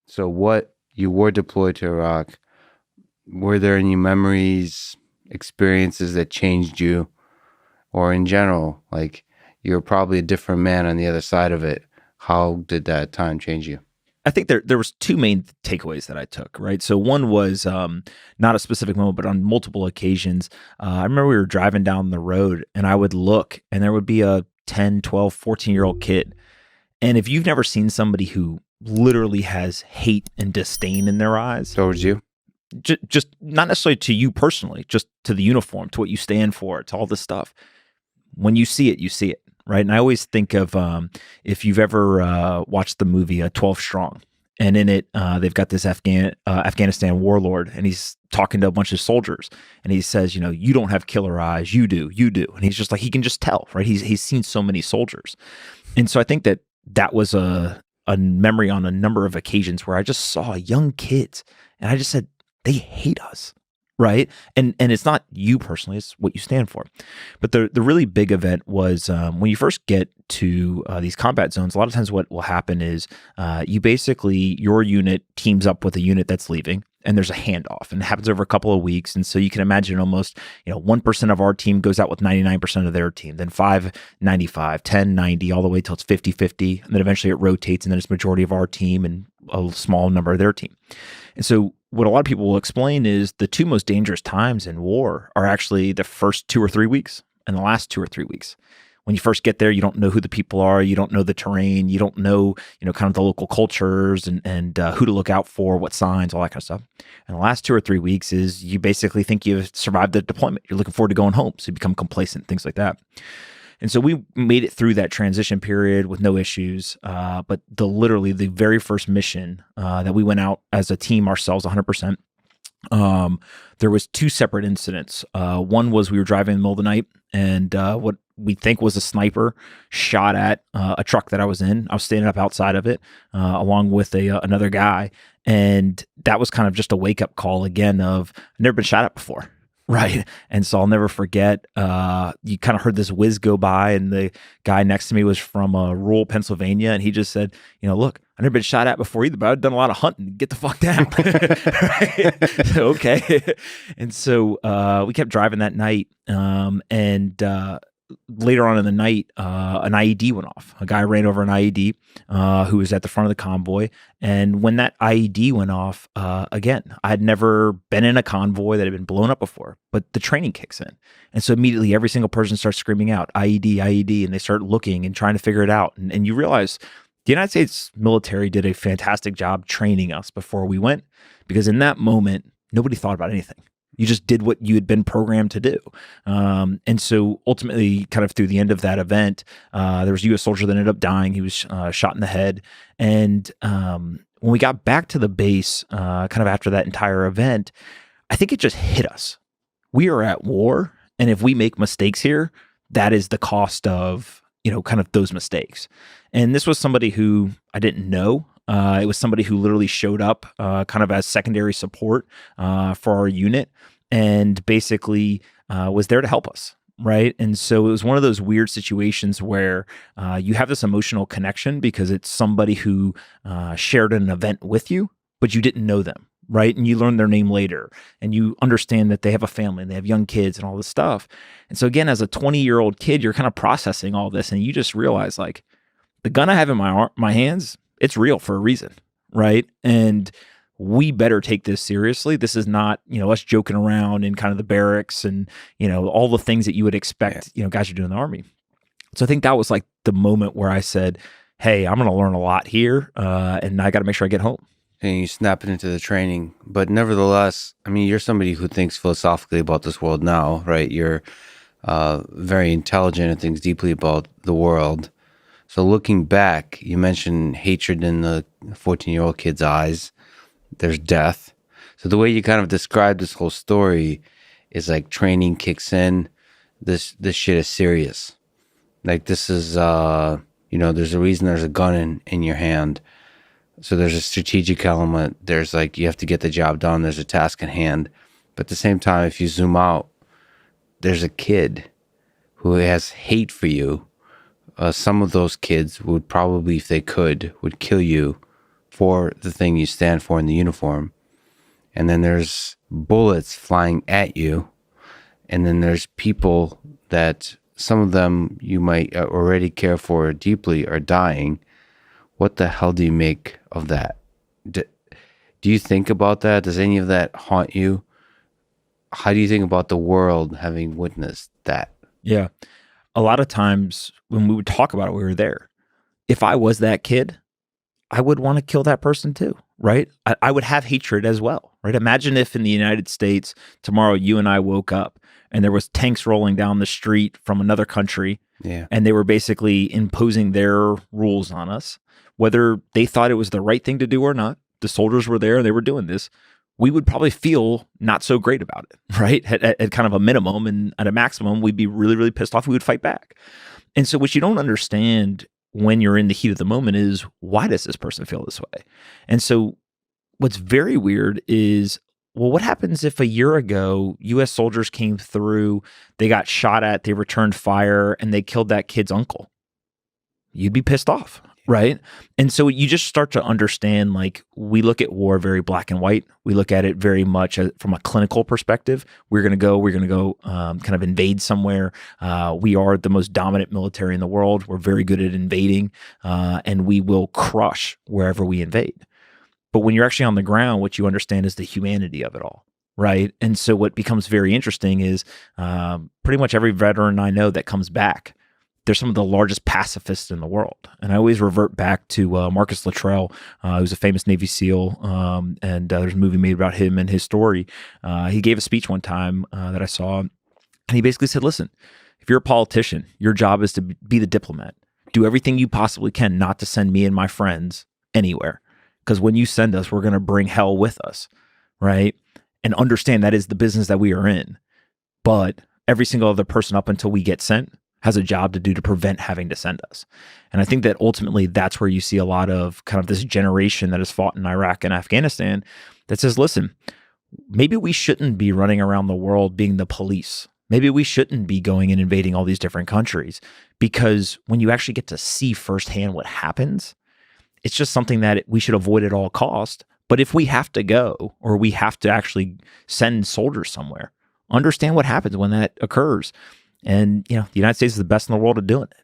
So what you were deployed to Iraq, were there any memories, experiences that changed you, or in general, like you're probably a different man on the other side of it? How did that time change you? I think there was two main takeaways that I took, right? So one was not a specific moment, but on multiple occasions. I remember we were driving down the road and I would look and there would be a 10, 12, 14-year-old kid. And if you've never seen somebody who literally has hate and disdain in their eyes, Towards you? just not necessarily to you personally, just to the uniform, to what you stand for, to all this stuff. When you see it, you see it, right? And I always think of if you've ever watched the movie 12 Strong, and in it they've got this Afghanistan warlord, and he's talking to a bunch of soldiers, and he says, you know, you don't have killer eyes, you do, and he's just like, he can just tell, right? He's seen so many soldiers, and so I think that was a memory on a number of occasions where I just saw young kids, and I just said, they hate us, right? And it's not you personally, it's what you stand for. But the really big event was when you first get to these combat zones, a lot of times what will happen is you basically, your unit teams up with a unit that's leaving, and there's a handoff, and it happens over a couple of weeks. And so you can imagine almost, 1% of our team goes out with 99% of their team, then 5, 95, 10, 90, all the way till it's 50-50. And then eventually it rotates, and then it's majority of our team and a small number of their team. And so what a lot of people will explain is the two most dangerous times in war are actually the first 2 or 3 weeks and the last 2 or 3 weeks. When you first get there, you don't know who the people are, you don't know the terrain, you don't know, kind of the local cultures and who to look out for, what signs, all that kind of stuff. And the last 2 or 3 weeks is you basically think you've survived the deployment. You're looking forward to going home, so you become complacent, things like that. And so we made it through that transition period with no issues. But literally the very first mission that we went out as a team ourselves, 100%, there was 2 separate incidents. One was we were driving in the middle of the night, and what we think was a sniper shot at a truck that I was in. I was standing up outside of it along with another guy. And that was kind of just a wake-up call again of, I've never been shot at before. Right. And so I'll never forget, you kind of heard this whiz go by, and the guy next to me was from rural Pennsylvania. And he just said, look, I've never been shot at before either, but I've done a lot of hunting. Get the fuck down. Right? So, okay. And so we kept driving that night. And later on in the night, an IED went off. A guy ran over an IED who was at the front of the convoy. And when that IED went off, again, I had never been in a convoy that had been blown up before, but the training kicks in. And so immediately every single person starts screaming out, IED, IED, and they start looking and trying to figure it out. And you realize the United States military did a fantastic job training us before we went, because in that moment, nobody thought about anything. You just did what you had been programmed to do. And so ultimately, kind of through the end of that event, there was a U.S. soldier that ended up dying. He was shot in the head. And when we got back to the base, kind of after that entire event, I think it just hit us. We are at war. And if we make mistakes here, that is the cost of, kind of those mistakes. And this was somebody who I didn't know. It was somebody who literally showed up kind of as secondary support for our unit, and basically was there to help us, right? And so it was one of those weird situations where you have this emotional connection because it's somebody who shared an event with you, but you didn't know them, right? And you learn their name later, and you understand that they have a family and they have young kids and all this stuff. And so again, as a 20-year-old kid, you're kind of processing all this, and you just realize, like, the gun I have in my hands, it's real for a reason, right? And we better take this seriously. This is not, us joking around in kind of the barracks and, all the things that you would expect, guys are doing in the Army. So I think that was like the moment where I said, hey, I'm going to learn a lot here, and I got to make sure I get home. And you snap it into the training. But nevertheless, I mean, you're somebody who thinks philosophically about this world now, right? You're very intelligent and thinks deeply about the world. So looking back, you mentioned hatred in the 14-year-old kid's eyes. There's death. So the way you kind of describe this whole story is like training kicks in. This shit is serious. Like, this is, there's a reason there's a gun in your hand. So there's a strategic element. There's like, you have to get the job done. There's a task in hand. But at the same time, if you zoom out, there's a kid who has hate for you. Some of those kids would probably, if they could, would kill you for the thing you stand for in the uniform. And then there's bullets flying at you. And then there's people that some of them you might already care for deeply are dying. What the hell do you make of that? Do you think about that? Does any of that haunt you? How do you think about the world having witnessed that? Yeah. A lot of times when we would talk about it, we were there. If I was that kid, I would want to kill that person too, right? I would have hatred as well, right? Imagine if in the United States tomorrow you and I woke up and there was tanks rolling down the street from another country, Yeah. and they were basically imposing their rules on us, whether they thought it was the right thing to do or not. The soldiers were there, they were doing this. We would probably feel not so great about it, right? At kind of a minimum, and at a maximum, we'd be really, really pissed off. We would fight back. And so what you don't understand when you're in the heat of the moment is, why does this person feel this way? And so what's very weird is, well, what happens if a year ago US soldiers came through, they got shot at, they returned fire, and they killed that kid's uncle? You'd be pissed off, right? And so you just start to understand, like, we look at war very black and white. We look at it very much from a clinical perspective. We're going to go kind of invade somewhere. We are the most dominant military in the world. We're very good at invading, and we will crush wherever we invade. But when you're actually on the ground, what you understand is the humanity of it all, right? And so what becomes very interesting is pretty much every veteran I know that comes back, they're some of the largest pacifists in the world. And I always revert back to Marcus Luttrell, who's a famous Navy SEAL, and there's a movie made about him and his story. He gave a speech one time that I saw, and he basically said, listen, if you're a politician, your job is to be the diplomat. Do everything you possibly can not to send me and my friends anywhere. Because when you send us, we're going to bring hell with us, right? And understand that is the business that we are in. But every single other person up until we get sent has a job to do to prevent having to send us. And I think that ultimately that's where you see a lot of kind of this generation that has fought in Iraq and Afghanistan that says, listen, maybe we shouldn't be running around the world being the police. Maybe we shouldn't be going and invading all these different countries, because when you actually get to see firsthand what happens, it's just something that we should avoid at all cost. But if we have to go, or we have to actually send soldiers somewhere, understand what happens when that occurs. And, the United States is the best in the world at doing it.